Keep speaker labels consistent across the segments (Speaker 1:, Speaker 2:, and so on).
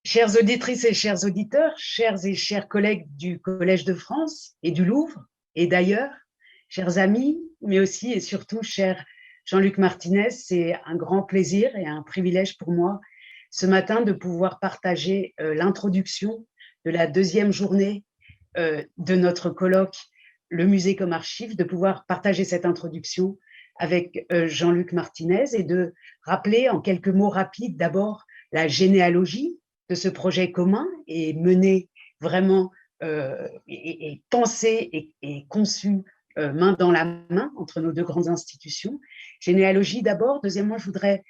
Speaker 1: Chères auditrices et chers auditeurs, chers et chers collègues du Collège de France et du Louvre et d'ailleurs, chers amis, mais aussi et surtout cher Jean-Luc Martinez, c'est un grand plaisir et un privilège pour moi ce matin de pouvoir partager l'introduction de la deuxième journée de notre colloque Le musée comme archive, de pouvoir partager cette introduction avec Jean-Luc Martinez et de rappeler en quelques mots rapides d'abord la généalogie de ce projet commun et mené vraiment et pensé et conçu main dans la main entre nos deux grandes institutions. Généalogie d'abord. Deuxièmement, je voudrais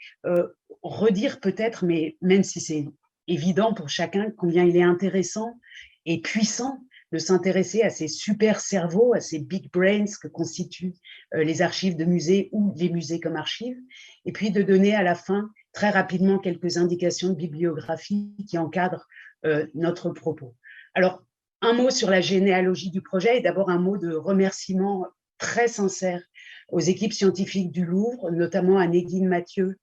Speaker 1: redire peut-être, mais même si c'est évident pour chacun, combien il est intéressant et puissant de s'intéresser à ces super cerveaux, à ces big brains que constituent les archives de musées ou les musées comme archives, et puis de donner à la fin très rapidement quelques indications de bibliographie qui encadrent notre propos. Alors, un mot sur la généalogie du projet et d'abord un mot de remerciement très sincère aux équipes scientifiques du Louvre, notamment à Néguine Mathieu,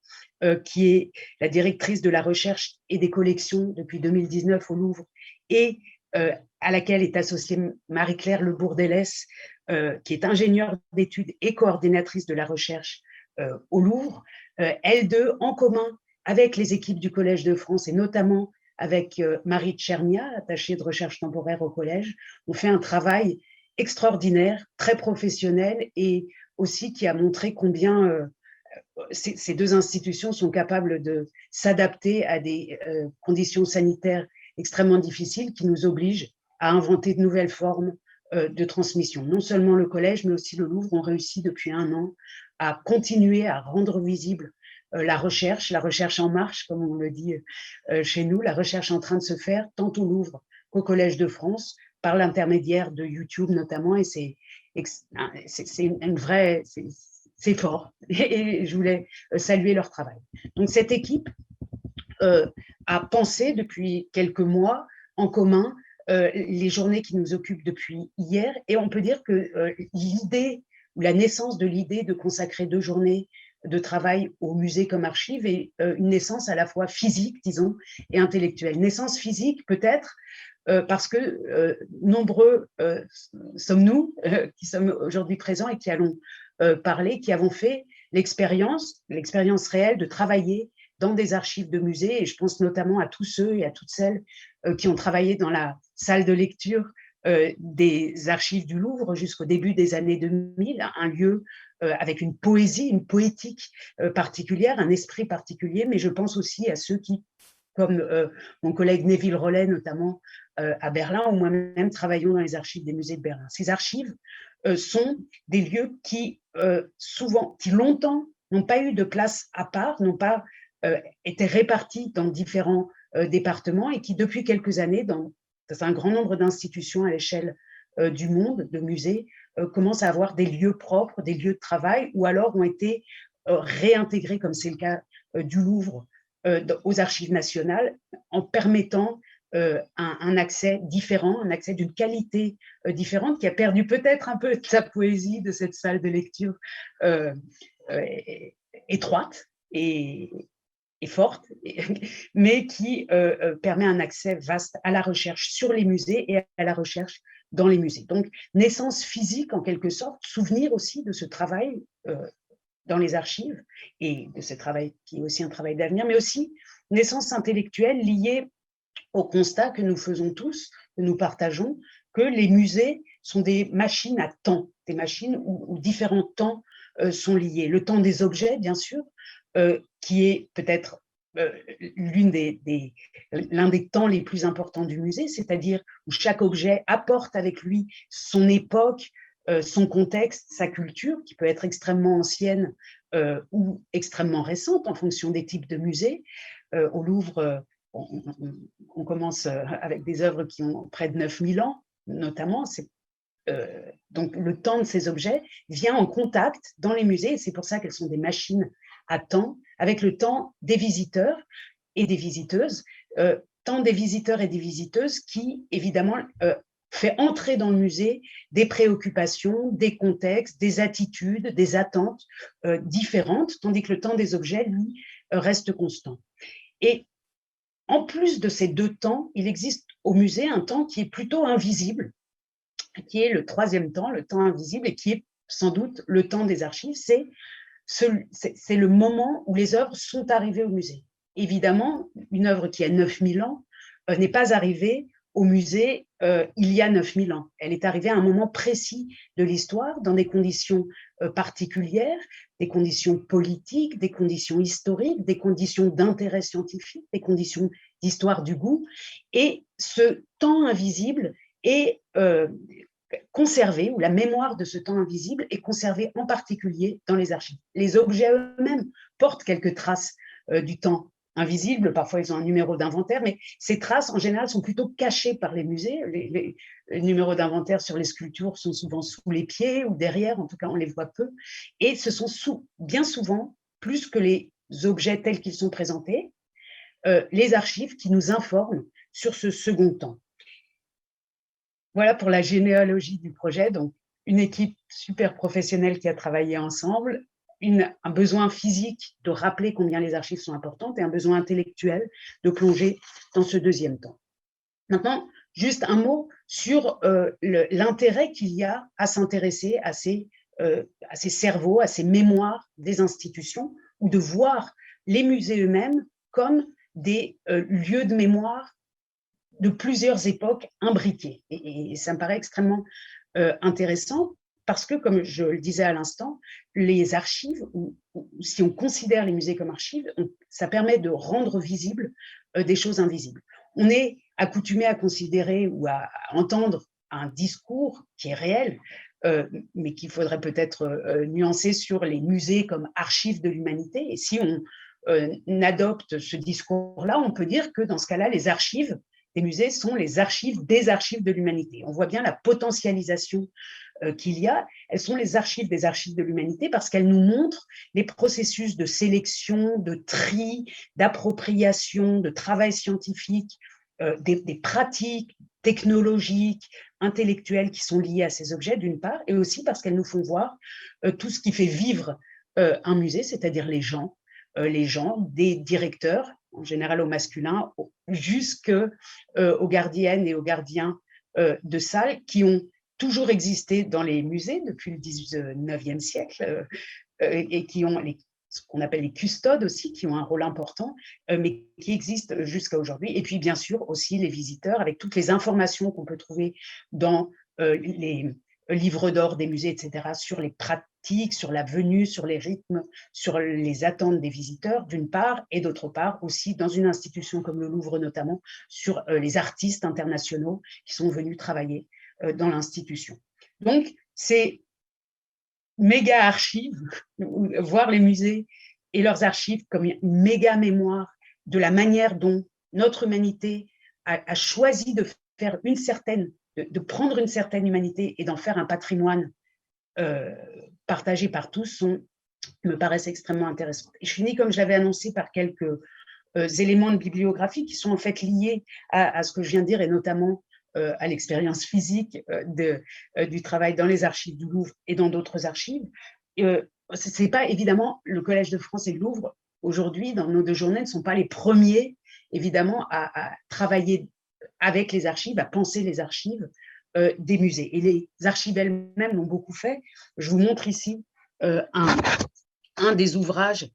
Speaker 1: qui est la directrice de la recherche et des collections depuis 2019 au Louvre et à laquelle est associée Marie-Claire Le Bourdelès, qui est ingénieure d'études et coordinatrice de la recherche au Louvre. Elles deux, en commun avec les équipes du Collège de France et notamment avec Marie Tchernia, attachée de recherche temporaire au Collège, ont fait un travail extraordinaire, très professionnel et aussi qui a montré combien ces deux institutions sont capables de s'adapter à des conditions sanitaires extrêmement difficiles qui nous obligent à inventer de nouvelles formes de transmission. Non seulement le Collège, mais aussi le Louvre ont réussi depuis un an à continuer à rendre visible la recherche en marche, comme on le dit chez nous, la recherche en train de se faire, tant au Louvre qu'au Collège de France, par l'intermédiaire de YouTube notamment, et c'est une vraie... C'est fort et je voulais saluer leur travail. Donc cette équipe a pensé depuis quelques mois en commun les journées qui nous occupent depuis hier et on peut dire que l'idée ou la naissance de l'idée de consacrer 2 journées de travail au musée comme archive est une naissance à la fois physique, disons, et intellectuelle. Naissance physique peut-être parce que nombreux sommes-nous qui sommes aujourd'hui présents et qui allons parler, qui avons fait l'expérience réelle de travailler dans des archives de musées, et je pense notamment à tous ceux et à toutes celles qui ont travaillé dans la salle de lecture des archives du Louvre jusqu'au début des années 2000, un lieu avec une poésie, une poétique particulière, un esprit particulier, mais je pense aussi à ceux qui, comme mon collègue Neville Rollet notamment à Berlin, ou moi-même travaillons dans les archives des musées de Berlin. Ces archives sont des lieux qui souvent, qui longtemps n'ont pas eu de place à part, n'ont pas été répartis dans différents départements et qui depuis quelques années, dans un grand nombre d'institutions à l'échelle du monde, de musées, commencent à avoir des lieux propres, des lieux de travail, ou alors ont été réintégrés, comme c'est le cas du Louvre, aux archives nationales, en permettant un accès différent, un accès d'une qualité différente, qui a perdu peut-être un peu de sa poésie de cette salle de lecture étroite et forte, mais qui permet un accès vaste à la recherche sur les musées et à la recherche dans les musées. Donc, naissance physique en quelque sorte, souvenir aussi de ce travail dans les archives et de ce travail qui est aussi un travail d'avenir, mais aussi naissance intellectuelle liée au constat que nous faisons tous, que nous partageons, que les musées sont des machines à temps, des machines où différents temps sont liés. Le temps des objets, bien sûr, qui est peut-être l'un des temps les plus importants du musée, c'est-à-dire où chaque objet apporte avec lui son époque, son contexte, sa culture, qui peut être extrêmement ancienne ou extrêmement récente en fonction des types de musées. Au Louvre, on commence avec des œuvres qui ont près de 9000 ans, notamment. Donc le temps de ces objets vient en contact dans les musées, et c'est pour ça qu'elles sont des machines à temps, avec le temps des visiteurs et des visiteuses, tant des visiteurs et des visiteuses qui, évidemment, fait entrer dans le musée des préoccupations, des contextes, des attitudes, des attentes différentes, tandis que le temps des objets, lui, reste constant. Et en plus de ces deux temps, il existe au musée un temps qui est plutôt invisible, qui est le troisième temps, le temps invisible, et qui est sans doute le temps des archives. C'est le moment où les œuvres sont arrivées au musée. Évidemment, une œuvre qui a 9000 ans n'est pas arrivée au musée il y a 9000 ans. Elle est arrivée à un moment précis de l'histoire, dans des conditions particulières, des conditions politiques, des conditions historiques, des conditions d'intérêt scientifique, des conditions d'histoire du goût. Et ce temps invisible est conservé, ou la mémoire de ce temps invisible est conservée en particulier dans les archives. Les objets eux-mêmes portent quelques traces du temps invisible, parfois ils ont un numéro d'inventaire, mais ces traces en général sont plutôt cachées par les musées. Les numéros d'inventaire sur les sculptures sont souvent sous les pieds ou derrière, en tout cas on les voit peu, et ce sont bien souvent, plus que les objets tels qu'ils sont présentés, les archives qui nous informent sur ce second temps. Voilà pour la généalogie du projet. Donc, une équipe super professionnelle qui a travaillé ensemble, un besoin physique de rappeler combien les archives sont importantes et un besoin intellectuel de plonger dans ce deuxième temps. Maintenant, juste un mot sur l'intérêt qu'il y a à s'intéresser à ces cerveaux, à ces mémoires des institutions, ou de voir les musées eux-mêmes comme des lieux de mémoire de plusieurs époques imbriquées. Et ça me paraît extrêmement intéressant parce que, comme je le disais à l'instant, les archives, ou si on considère les musées comme archives, ça permet de rendre visibles des choses invisibles. On est accoutumé à considérer ou à entendre un discours qui est réel, mais qu'il faudrait peut-être nuancer sur les musées comme archives de l'humanité. Et si on adopte ce discours-là, on peut dire que dans ce cas-là, les archives des musées sont les archives des archives de l'humanité. On voit bien la potentialisation qu'il y a. Elles sont les archives des archives de l'humanité parce qu'elles nous montrent les processus de sélection, de tri, d'appropriation, de travail scientifique, des pratiques technologiques, intellectuelles qui sont liées à ces objets, d'une part, et aussi parce qu'elles nous font voir tout ce qui fait vivre un musée, c'est-à-dire les gens, des directeurs, en général au masculin, jusqu'aux gardiennes et aux gardiens de salles qui ont toujours existé dans les musées depuis le 19e siècle et qui ont ce qu'on appelle les custodes aussi, qui ont un rôle important, mais qui existent jusqu'à aujourd'hui. Et puis, bien sûr, aussi les visiteurs, avec toutes les informations qu'on peut trouver dans les livres d'or des musées, etc., sur les pratiques, sur la venue, sur les rythmes, sur les attentes des visiteurs, d'une part, et d'autre part, aussi dans une institution comme le Louvre notamment, sur les artistes internationaux qui sont venus travailler dans l'institution. Donc, c'est méga archives, voir les musées et leurs archives comme une méga mémoire de la manière dont notre humanité a choisi de faire une certaine, de prendre une certaine humanité et d'en faire un patrimoine partagé par tous, me paraissent extrêmement intéressantes. Et je finis, comme je l'avais annoncé, par quelques éléments de bibliographie qui sont en fait liés à ce que je viens de dire, et notamment à l'expérience physique du travail dans les archives du Louvre et dans d'autres archives. Ce n'est pas évidemment le Collège de France et le Louvre, aujourd'hui, dans nos 2 journées, ne sont pas les premiers, évidemment, à travailler avec les archives, à penser les archives des musées. Et les archives elles-mêmes l'ont beaucoup fait. Je vous montre ici un des ouvrages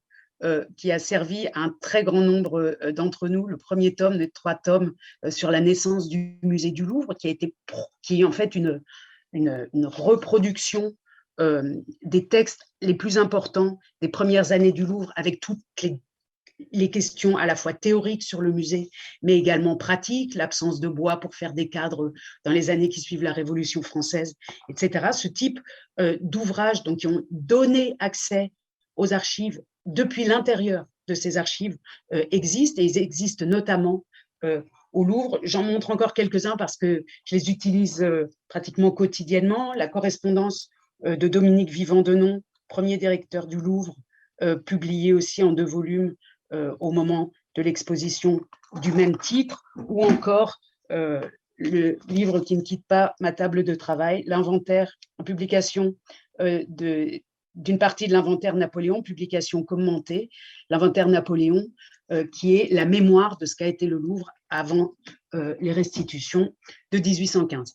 Speaker 1: qui a servi à un très grand nombre d'entre nous, le premier tome des 3 tomes sur la naissance du musée du Louvre, qui est en fait une reproduction des textes les plus importants des premières années du Louvre, avec toutes les questions à la fois théoriques sur le musée, mais également pratiques, l'absence de bois pour faire des cadres dans les années qui suivent la Révolution française, etc. Ce type d'ouvrages donc, qui ont donné accès aux archives depuis l'intérieur de ces archives existent, et ils existent notamment au Louvre. J'en montre encore quelques-uns parce que je les utilise pratiquement quotidiennement. La correspondance de Dominique Vivant-Denon, premier directeur du Louvre, publiée aussi en 2 volumes au moment de l'exposition du même titre, ou encore le livre qui ne quitte pas ma table de travail, l'inventaire en publication d'une partie de l'inventaire Napoléon, publication commentée, l'inventaire Napoléon, qui est la mémoire de ce qu'a été le Louvre avant les restitutions de 1815.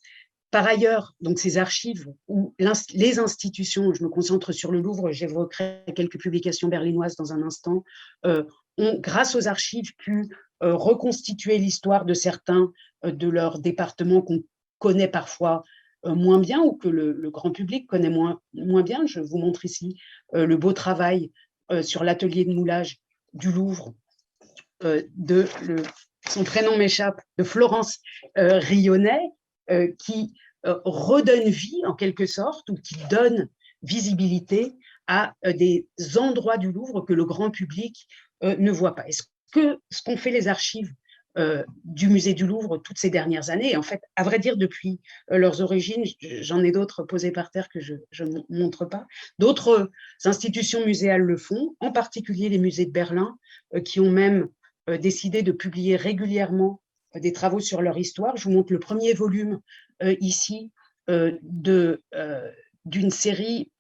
Speaker 1: Par ailleurs, donc ces archives ou les institutions, je me concentre sur le Louvre, j'évoquerai quelques publications berlinoises dans un instant, ont, grâce aux archives, pu reconstituer l'histoire de certains de leurs départements qu'on connaît parfois moins bien ou que le grand public connaît moins bien. Je vous montre ici le beau travail sur l'atelier de moulage du Louvre son prénom m'échappe, de Florence Rionnet, qui redonne vie en quelque sorte ou qui donne visibilité à des endroits du Louvre que le grand public ne voit pas. Est-ce que ce qu'ont fait les archives du musée du Louvre toutes ces dernières années, et en fait, à vrai dire, depuis leurs origines, j'en ai d'autres posées par terre que je ne montre pas, d'autres institutions muséales le font, en particulier les musées de Berlin, qui ont même décidé de publier régulièrement des travaux sur leur histoire. Je vous montre le premier volume ici d'une série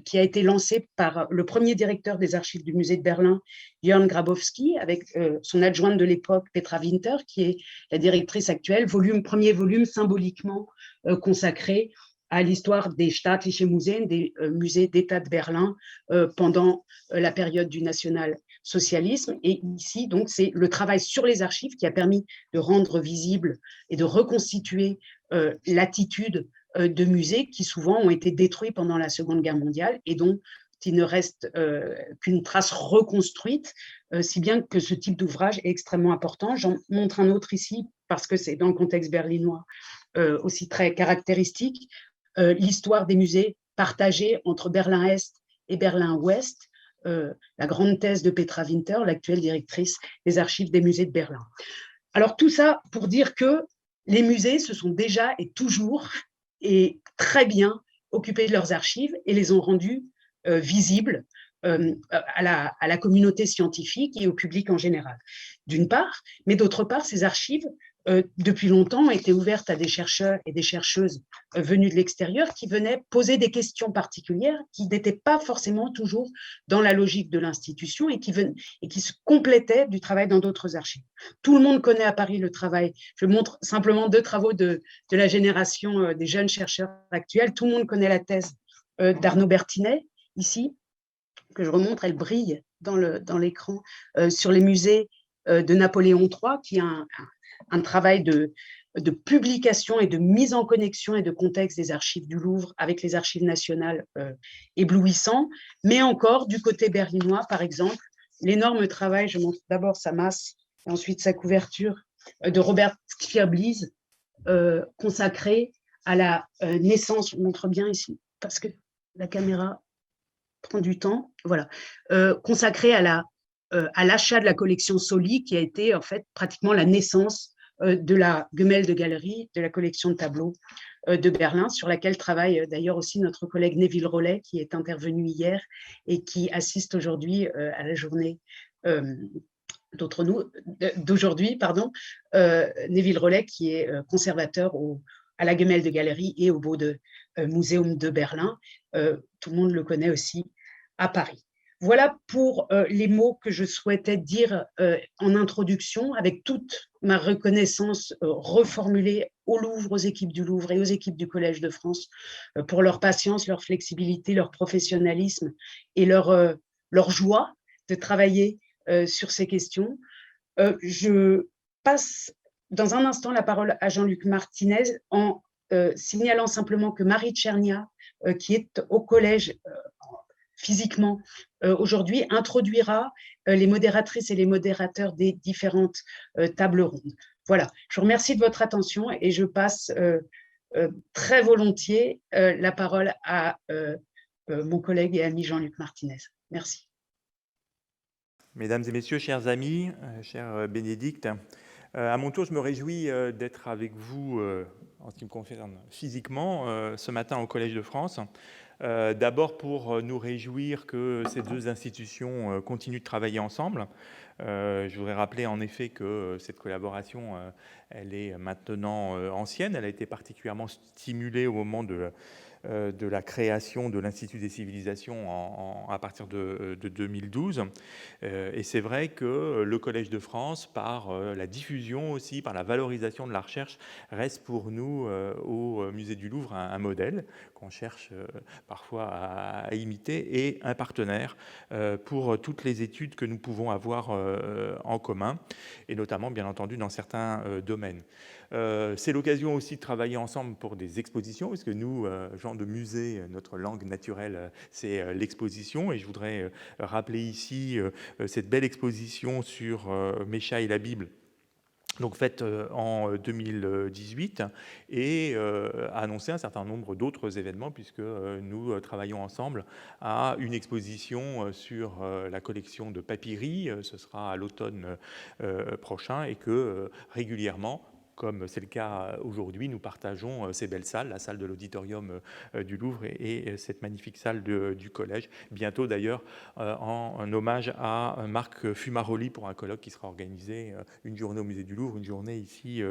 Speaker 1: qui a été lancée par le premier directeur des archives du musée de Berlin, Jörn Grabowski, avec son adjointe de l'époque, Petra Winter, qui est la directrice actuelle. Premier volume symboliquement consacré à l'histoire des Staatliche Museen, des musées d'État de Berlin pendant la période du national-socialisme. Et ici, donc, c'est le travail sur les archives qui a permis de rendre visible et de reconstituer l'attitude de musées qui souvent ont été détruits pendant la Seconde Guerre mondiale et dont il ne reste qu'une trace reconstruite, si bien que ce type d'ouvrage est extrêmement important. J'en montre un autre ici parce que c'est dans le contexte berlinois aussi très caractéristique, l'histoire des musées partagés entre Berlin-Est et Berlin-Ouest, la grande thèse de Petra Winter, l'actuelle directrice des archives des musées de Berlin. Alors tout ça pour dire que les musées se sont déjà et toujours et très bien occupés de leurs archives et les ont rendues visibles à la communauté scientifique et au public en général, d'une part, mais d'autre part, ces archives, depuis longtemps, ont été ouvertes à des chercheurs et des chercheuses venus de l'extérieur qui venaient poser des questions particulières qui n'étaient pas forcément toujours dans la logique de l'institution et qui se complétaient du travail dans d'autres archives. Tout le monde connaît à Paris le travail. Je montre simplement deux travaux de la génération des jeunes chercheurs actuels. Tout le monde connaît la thèse d'Arnaud Bertinet, ici, que je remontre, elle brille dans l'écran, sur les musées de Napoléon III, qui est un travail de publication et de mise en connexion et de contexte des archives du Louvre avec les archives nationales éblouissant, mais encore du côté berlinois, par exemple, l'énorme travail, je montre d'abord sa masse et ensuite sa couverture, de Robert Kfirblies, consacré à la naissance, je montre bien ici, parce que la caméra prend du temps, voilà, consacré à l'achat de la collection Soli, qui a été en fait pratiquement la naissance de la Gemäldegalerie, de la collection de tableaux de Berlin, sur laquelle travaille d'ailleurs aussi notre collègue Neville Rollet, qui est intervenu hier et qui assiste aujourd'hui à la journée d'aujourd'hui, Neville Rollet, qui est conservateur à la Gemäldegalerie et au Museum de Berlin. Tout le monde le connaît aussi à Paris. Voilà pour les mots que je souhaitais dire en introduction, avec toute ma reconnaissance reformulée au Louvre, aux équipes du Louvre et aux équipes du Collège de France pour leur patience, leur flexibilité, leur professionnalisme et leur joie de travailler sur ces questions. Je passe dans un instant la parole à Jean-Luc Martinez en signalant simplement que Marie Tchernia, qui est au collège physiquement aujourd'hui, introduira les modératrices et les modérateurs des différentes tables rondes. Voilà, je vous remercie de votre attention et je passe très volontiers la parole à mon collègue et ami Jean-Luc Martinez. Merci.
Speaker 2: Mesdames et messieurs, chers amis, cher Bénédicte, à mon tour, je me réjouis d'être avec vous, en ce qui me concerne physiquement, ce matin au Collège de France. D'abord pour nous réjouir que ces deux institutions continuent de travailler ensemble, Je voudrais rappeler en effet que cette collaboration, elle est maintenant ancienne. Elle a été particulièrement stimulée au moment de la création de l'Institut des civilisations à partir de 2012. Et c'est vrai que le Collège de France, par la diffusion aussi, par la valorisation de la recherche, reste pour nous au Musée du Louvre un modèle qu'on cherche parfois à imiter et un partenaire pour toutes les études que nous pouvons avoir en commun, et notamment bien entendu dans certains domaines. C'est l'occasion aussi de travailler ensemble pour des expositions, parce que nous, gens de musée, notre langue naturelle, c'est l'exposition, et je voudrais rappeler ici cette belle exposition sur Mécha et la Bible, donc faite en 2018, et annoncer un certain nombre d'autres événements, puisque nous travaillons ensemble à une exposition sur la collection de papyri. Ce sera à l'automne prochain, et que régulièrement, comme c'est le cas aujourd'hui, nous partageons ces belles salles, la salle de l'auditorium du Louvre et cette magnifique salle du collège. Bientôt d'ailleurs, en hommage à Marc Fumaroli pour un colloque qui sera organisé, une journée au musée du Louvre, une journée ici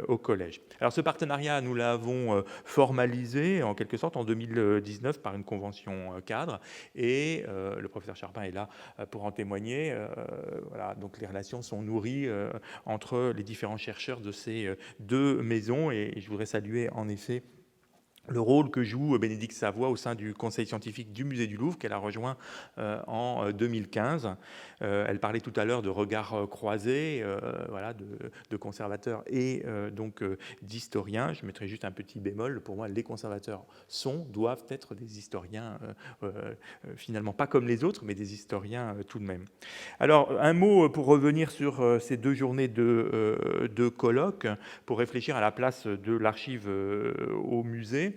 Speaker 2: au collège. Alors ce partenariat, nous l'avons formalisé en quelque sorte en 2019 par une convention cadre, et le professeur Charpin est là pour en témoigner. Voilà, donc les relations sont nourries entre les différents chercheurs de ces deux maisons, et je voudrais saluer en effet le rôle que joue Bénédicte Savoie au sein du conseil scientifique du musée du Louvre, qu'elle a rejoint en 2015. Elle parlait tout à l'heure de regards croisés, voilà, de conservateurs et donc d'historiens. Je mettrai juste un petit bémol. Pour moi, les conservateurs doivent être des historiens, finalement pas comme les autres, mais des historiens tout de même. Alors, un mot pour revenir sur ces 2 journées de colloques, pour réfléchir à la place de l'archive au musée,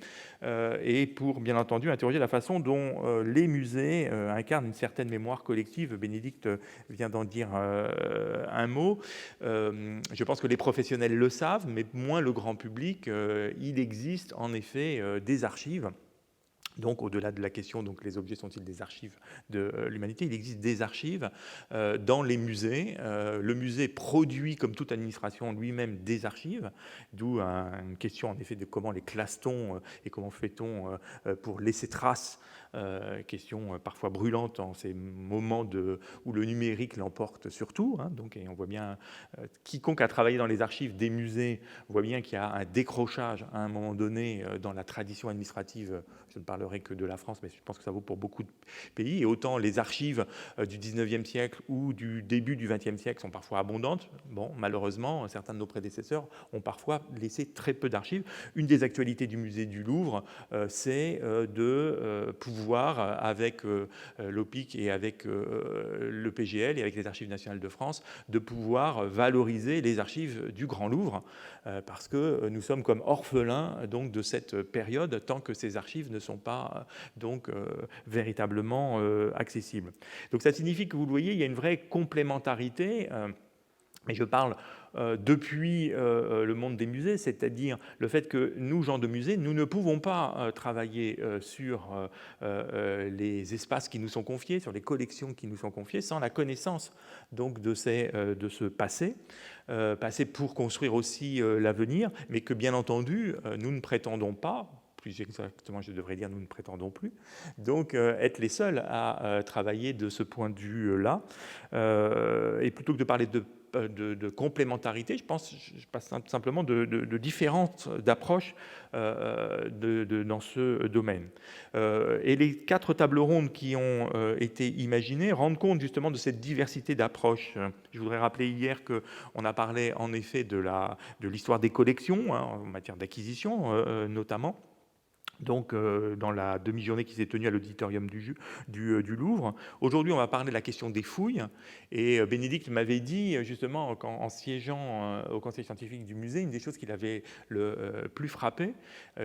Speaker 2: et pour, bien entendu, interroger la façon dont les musées incarnent une certaine mémoire collective. Bénédicte vient d'en dire un mot. Je pense que les professionnels le savent, mais moins le grand public. Il existe en effet des archives. Donc, au-delà de la question, donc, les objets sont-ils des archives de l'humanité, il existe des archives dans les musées. Le musée produit, comme toute administration, lui-même des archives, d'où une question, en effet, de comment les classe-t-on et comment fait-on pour laisser trace, question parfois brûlante en ces moments où le numérique l'emporte surtout. Donc, et on voit bien, quiconque a travaillé dans les archives des musées voit bien qu'il y a un décrochage à un moment donné dans la tradition administrative. Je ne parlerai que de la France, mais je pense que ça vaut pour beaucoup de pays. Et autant les archives du 19e siècle ou du début du 20e siècle sont parfois abondantes. Bon, malheureusement, certains de nos prédécesseurs ont parfois laissé très peu d'archives. Une des actualités du musée du Louvre, c'est de pouvoir, avec l'OPIC et avec le PGL et avec les Archives nationales de France, de pouvoir valoriser les archives du Grand Louvre, parce que nous sommes comme orphelins donc, de cette période, tant que ces archives ne sont pas donc véritablement accessibles. Donc ça signifie que, vous le voyez, il y a une vraie complémentarité, et je parle depuis le monde des musées, c'est-à-dire le fait que nous, gens de musée, nous ne pouvons pas travailler sur les espaces qui nous sont confiés, sur les collections qui nous sont confiées, sans la connaissance donc de ce passé, passé pour construire aussi l'avenir, mais que bien entendu, nous ne prétendons pas, plus exactement je devrais dire nous ne prétendons plus, donc être les seuls à travailler de ce point de vue-là. Et plutôt que de parler de complémentarité, je passe simplement de différentes approches dans ce domaine. Et les 4 tables rondes qui ont été imaginées rendent compte justement de cette diversité d'approches. Je voudrais rappeler hier qu'on a parlé en effet de l'histoire des collections, en matière d'acquisition notamment. Donc, dans la demi-journée qui s'est tenue à l'auditorium du Louvre. Aujourd'hui, on va parler de la question des fouilles. Et Bénédicte m'avait dit, justement, en siégeant au conseil scientifique du musée, une des choses qui l'avait le plus frappé,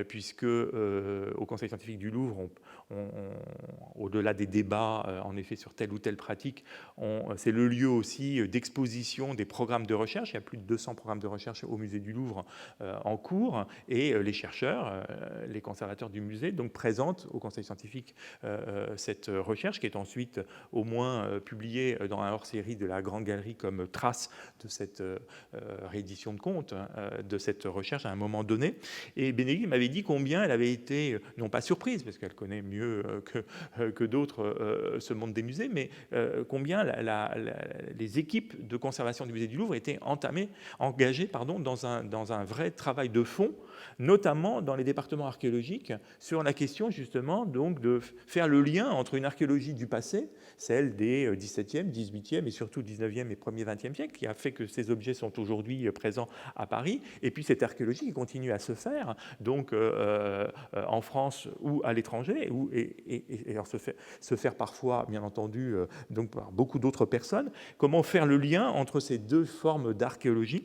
Speaker 2: puisque au conseil scientifique du Louvre, au-delà des débats, en effet, sur telle ou telle pratique, c'est le lieu aussi d'exposition des programmes de recherche. Il y a plus de 200 programmes de recherche au musée du Louvre en cours. Et les chercheurs, les conservateurs conservateurs du musée donc présentent au conseil scientifique cette recherche qui est ensuite au moins publiée dans un hors-série de la Grande Galerie comme trace de cette réédition de compte de cette recherche à un moment donné. Et Bénédicte m'avait dit combien elle avait été, non pas surprise, parce qu'elle connaît mieux que d'autres ce monde des musées, mais combien les équipes de conservation du musée du Louvre étaient engagées dans un vrai travail de fond, notamment dans les départements archéologiques, sur la question justement donc de faire le lien entre une archéologie du passé, celle des XVIIe, XVIIIe et surtout XIXe et premier XXe siècle, qui a fait que ces objets sont aujourd'hui présents à Paris, et puis cette archéologie qui continue à se faire, donc en France ou à l'étranger, et alors se faire parfois, bien entendu, donc par beaucoup d'autres personnes. Comment faire le lien entre ces deux formes d'archéologie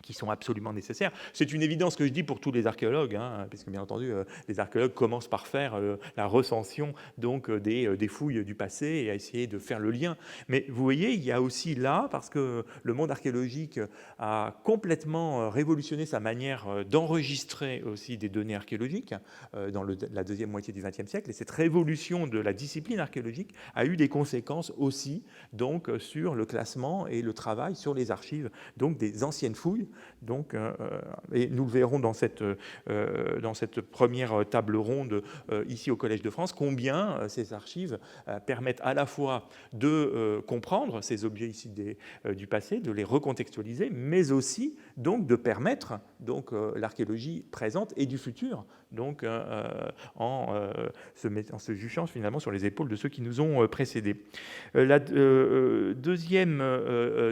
Speaker 2: qui sont absolument nécessaires. C'est une évidence que je dis pour tous les archéologues, hein, puisque bien entendu, les archéologues commencent par faire la recension donc, des fouilles du passé et à essayer de faire le lien. Mais vous voyez, il y a aussi là, parce que le monde archéologique a complètement révolutionné sa manière d'enregistrer aussi des données archéologiques dans la deuxième moitié du XXe siècle, et cette révolution de la discipline archéologique a eu des conséquences aussi donc, sur le classement et le travail sur les archives donc, des anciennes fouilles. Donc, et nous le verrons dans cette première table ronde ici au Collège de France, combien ces archives permettent à la fois de comprendre ces objets ici du passé, de les recontextualiser, mais aussi donc, de permettre donc, l'archéologie présente et du futur, donc, en se juchant finalement sur les épaules de ceux qui nous ont précédés. La deuxième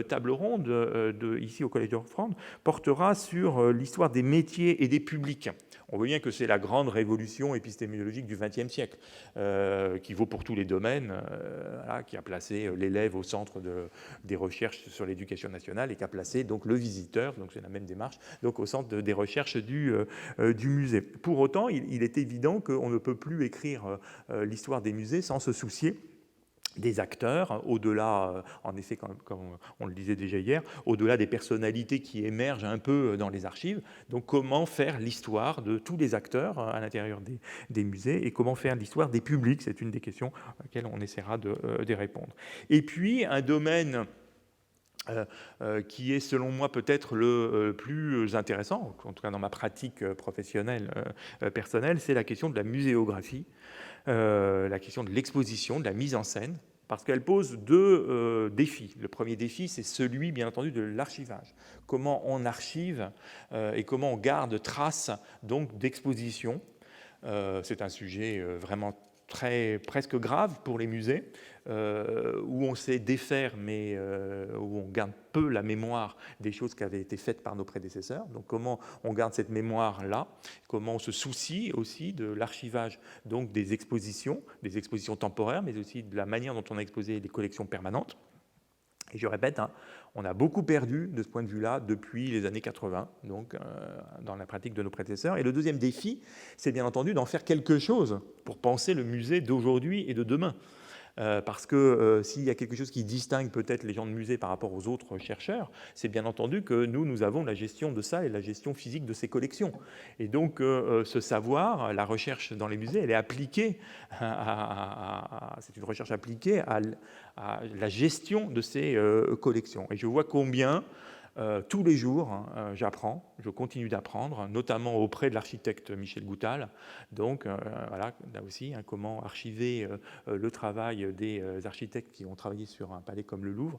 Speaker 2: table ronde ici au Collège de France portera sur l'histoire des métiers et des publics. On voit bien que c'est la grande révolution épistémologique du XXe siècle, qui vaut pour tous les domaines, voilà, qui a placé l'élève au centre des recherches sur l'éducation nationale et qui a placé donc, le visiteur, donc c'est la même démarche, donc, au centre des recherches du musée. Pour autant, il est évident qu'on ne peut plus écrire l'histoire des musées sans se soucier des acteurs, au-delà, en effet, comme on le disait déjà hier, au-delà des personnalités qui émergent un peu dans les archives. Donc, comment faire l'histoire de tous les acteurs à l'intérieur des musées et comment faire l'histoire des publics, c'est une des questions auxquelles on essaiera de répondre. Et puis, un domaine qui est selon moi peut-être le plus intéressant, en tout cas dans ma pratique professionnelle personnelle, c'est la question de la muséographie, la question de l'exposition, de la mise en scène, parce qu'elle pose deux défis. Le premier défi, c'est celui, bien entendu, de l'archivage. Comment on archive et comment on garde trace donc d'exposition. C'est un sujet vraiment presque grave pour les musées, où on sait défaire, mais où on garde peu la mémoire des choses qui avaient été faites par nos prédécesseurs. Donc comment on garde cette mémoire-là, comment on se soucie aussi de l'archivage donc des expositions temporaires, mais aussi de la manière dont on a exposé les collections permanentes. Et je répète, hein, on a beaucoup perdu de ce point de vue-là depuis les années 80, donc dans la pratique de nos prédécesseurs. Et le deuxième défi, c'est bien entendu d'en faire quelque chose pour penser le musée d'aujourd'hui et de demain. Parce que s'il y a quelque chose qui distingue peut-être les gens de musée par rapport aux autres chercheurs, c'est bien entendu que nous avons la gestion de ça et la gestion physique de ces collections. Et donc, ce savoir, la recherche dans les musées, elle est appliquée, c'est une recherche appliquée à la gestion de ces collections. Et je vois combien tous les jours, hein, j'apprends, je continue d'apprendre, notamment auprès de l'architecte Michel Goutal. Donc, voilà, là aussi, hein, comment archiver le travail des architectes qui ont travaillé sur un palais comme le Louvre.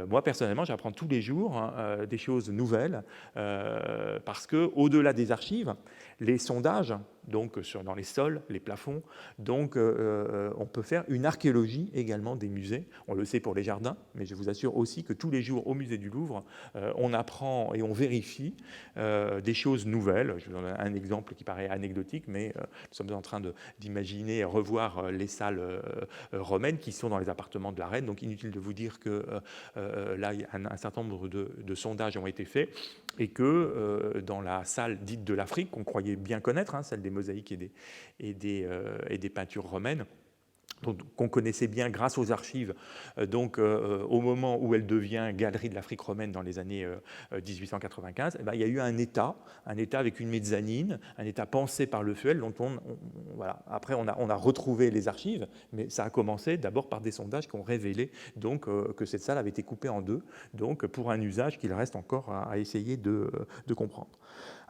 Speaker 2: Moi, personnellement, j'apprends tous les jours hein, des choses nouvelles, parce qu'au-delà des archives, les sondages, donc dans les sols, les plafonds, donc on peut faire une archéologie également des musées. On le sait pour les jardins, mais je vous assure aussi que tous les jours au musée du Louvre, on apprend et on vérifie des choses nouvelles. Je vous donne un exemple qui paraît anecdotique, mais nous sommes en train d'imaginer revoir les salles romaines qui sont dans les appartements de la reine. Donc inutile de vous dire que là, un certain nombre de sondages ont été faits et que dans la salle dite de l'Afrique, qu'on croyait bien connaître, hein, celle des mosaïques et des peintures romaines, qu'on connaissait bien grâce aux archives, au moment où elle devient Galerie de l'Afrique romaine dans les années 1895, il y a eu un état avec une mezzanine, un état pensé par Le Fuel, dont voilà. Après on a retrouvé les archives, mais ça a commencé d'abord par des sondages qui ont révélé que cette salle avait été coupée en deux, pour un usage qu'il reste encore à essayer de comprendre.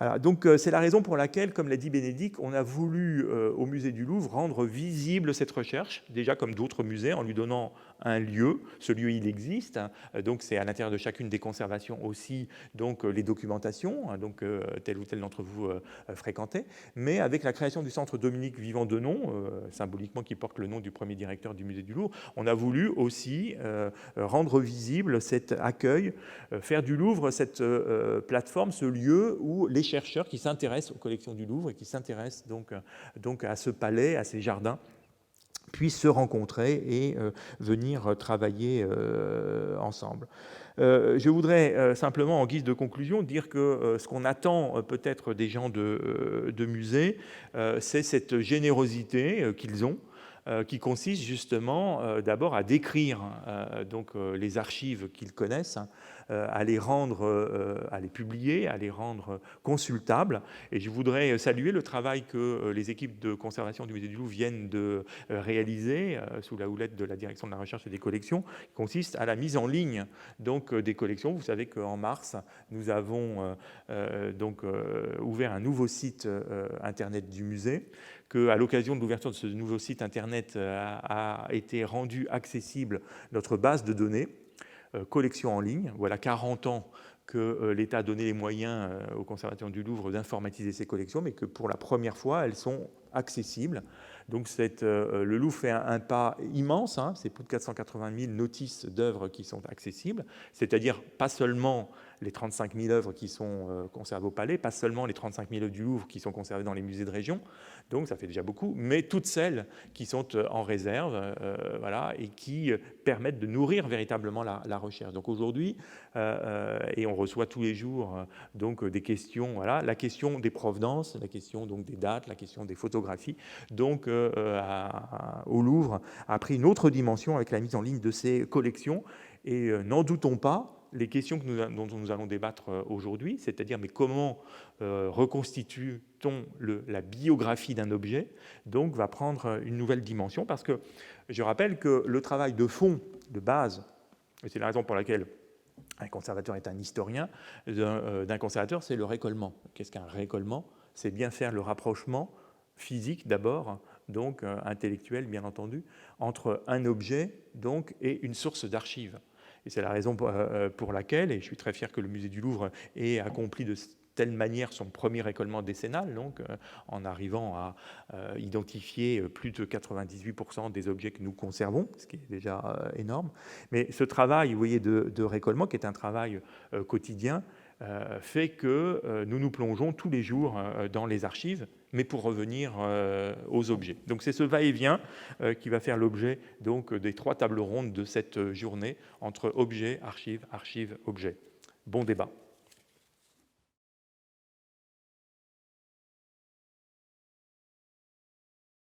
Speaker 2: Alors, c'est la raison pour laquelle, comme l'a dit Bénédicte, on a voulu au musée du Louvre rendre visible cette recherche, déjà comme d'autres musées, en lui donnant un lieu. Ce lieu, il existe, hein. C'est à l'intérieur de chacune des conservations aussi, les documentations, hein, tel ou tel d'entre vous fréquentait, mais avec la création du centre Dominique Vivant-Denon, symboliquement qui porte le nom du premier directeur du musée du Louvre, on a voulu aussi rendre visible cet accueil, faire du Louvre cette plateforme, ce lieu où les chercheurs qui s'intéressent aux collections du Louvre et qui s'intéressent donc à ce palais, à ces jardins, puissent se rencontrer et venir travailler ensemble. Je voudrais simplement, en guise de conclusion, dire que ce qu'on attend peut-être des gens de musée, c'est cette générosité qu'ils ont, qui consiste justement d'abord à décrire les archives qu'ils connaissent, hein, à les rendre, à les publier, à les rendre consultables. Et je voudrais saluer le travail que les équipes de conservation du musée du Louvre viennent de réaliser sous la houlette de la direction de la recherche et des collections, qui consiste à la mise en ligne des collections. Vous savez qu'en mars, nous avons ouvert un nouveau site internet du musée, qu'à l'occasion de l'ouverture de ce nouveau site internet a été rendue accessible notre base de données collection en ligne. Voilà 40 ans que l'État a donné les moyens aux conservateurs du Louvre d'informatiser ces collections, mais que pour la première fois, elles sont accessibles. Le Louvre fait un pas immense, hein, c'est plus de 480 000 notices d'œuvres qui sont accessibles, c'est-à-dire pas seulement les 35 000 œuvres qui sont conservées au Palais, pas seulement les 35 000 œuvres du Louvre qui sont conservées dans les musées de région, donc ça fait déjà beaucoup, mais toutes celles qui sont en réserve, voilà, et qui permettent de nourrir véritablement la recherche. Donc aujourd'hui, et on reçoit tous les jours des questions, voilà, la question des provenances, la question des dates, la question des photographies, au Louvre a pris une autre dimension avec la mise en ligne de ces collections. Et n'en doutons pas, les questions dont nous allons débattre aujourd'hui, c'est-à-dire mais comment reconstitue-t-on la biographie d'un objet, va prendre une nouvelle dimension, parce que je rappelle que le travail de fond, de base, et c'est la raison pour laquelle un conservateur est un historien, d'un conservateur, c'est le récollement. Qu'est-ce qu'un récollement? C'est bien faire le rapprochement physique d'abord, intellectuel bien entendu, entre un objet et une source d'archives. Et c'est la raison pour laquelle, et je suis très fier que le musée du Louvre ait accompli de telle manière son premier récollement décennal, en arrivant à identifier plus de 98% des objets que nous conservons, ce qui est déjà énorme. Mais ce travail, vous voyez, de récollement, qui est un travail quotidien, fait que nous nous plongeons tous les jours dans les archives, mais pour revenir aux objets. Donc c'est ce va-et-vient qui va faire l'objet des 3 tables rondes de cette journée entre objets, archives, archives, objets. Bon débat.